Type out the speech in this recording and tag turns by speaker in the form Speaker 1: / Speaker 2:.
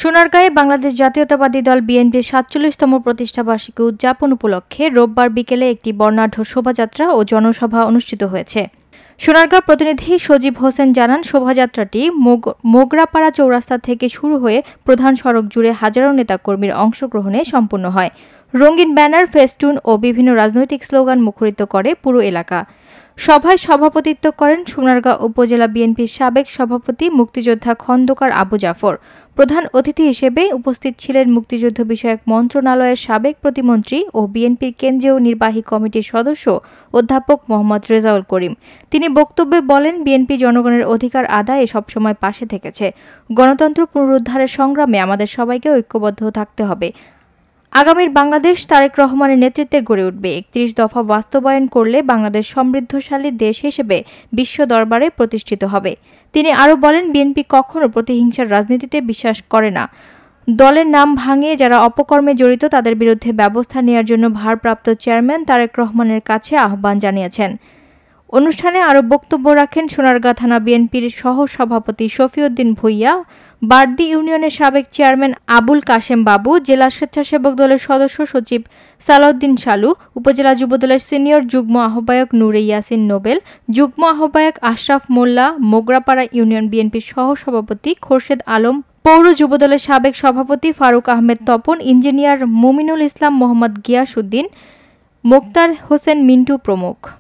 Speaker 1: সোনারগাঁয়ে বাংলাদেশ জাতীয়তাবাদী দল বিএনপির ৪৭তম প্রতিষ্ঠাবার্ষিকী উদযাপন উপলক্ষে রোববার বিকেলে একটি বর্ণাঢ্য শোভাযাত্রা ও জনসভা অনুষ্ঠিত হয়েছে। সোনারগাঁ প্রতিনিধি সজীব হোসেন জানান, শোভাযাত্রাটি মোগরাপাড়া চৌরাস্তা থেকে শুরু হয়ে প্রধান সড়ক জুড়ে হাজারো নেতাকর্মীর অংশগ্রহণে সম্পন্ন হয়। রঙিন ব্যানার, ফেস্টুন ও বিভিন্ন রাজনৈতিক স্লোগান মুখরিত করে পুরো এলাকা। সভায় সভাপতিত্ব করেন সোনারগাঁ উপজেলা বিএনপির সাবেক সভাপতি মুক্তিযোদ্ধা খন্দকার আবু জাফর। প্রধান অতিথি হিসেবে উপস্থিত ছিলেন মুক্তিযুদ্ধ বিষয়ক মন্ত্রণালয়ের সাবেক প্রতিমন্ত্রী ও বিএনপির কেন্দ্রীয় নির্বাহী কমিটির সদস্য অধ্যাপক মোহাম্মদ রেজাউল করিম। তিনি বক্তব্যে বলেন, বিএনপি জনগণের অধিকার আদায়ে সবসময় পাশে থেকেছে। গণতন্ত্র পুনরুদ্ধারের সংগ্রামে আমাদের সবাইকে ঐক্যবদ্ধ থাকতে হবে। আগামীর বাংলাদেশ তারেক রহমানের নেতৃত্বে গড়ে উঠবে। ৩১ দফা বাস্তবায়ন করলে বাংলাদেশ সমৃদ্ধশালী দেশ হিসেবে বিশ্ব দরবারে প্রতিষ্ঠিত হবে। তিনি আরও বলেন, বিএনপি কখনো প্রতিহিংসার রাজনীতিতে বিশ্বাস করে না। দলের নাম ভাঙিয়ে যারা অপকর্মে জড়িত তাদের বিরুদ্ধে ব্যবস্থা নেওয়ার জন্য ভারপ্রাপ্ত চেয়ারম্যান তারেক রহমানের কাছে আহ্বান জানিয়েছেন। অনুষ্ঠানে আরও বক্তব্য রাখেন সোনারগাঁ থানা বিএনপির সহ-সভাপতি শফিউদ্দিন ভূঁইয়া, বারদি ইউনিয়নের সাবেক চেয়ারম্যান আবুল কাশেম বাবু, জেলা স্বেচ্ছাসেবক দলের সদস্য সচিব সালাউদ্দিন শালু, উপজেলা যুবদলের সিনিয়র যুগ্ম আহ্বায়ক নূরে ইয়াসিন নোবেল, যুগ্ম আহ্বায়ক আশরাফ মোল্লা, মোগরাপাড়া ইউনিয়ন বিএনপির সহ-সভাপতি খোরশেদ আলম, পৌর যুবদলের সাবেক সভাপতি ফারুক আহমেদ তপন, ইঞ্জিনিয়ার মুমিনুল ইসলাম, মোহাম্মদ গিয়াসউদ্দিন, মোক্তার হোসেন মিন্টু প্রমুখ।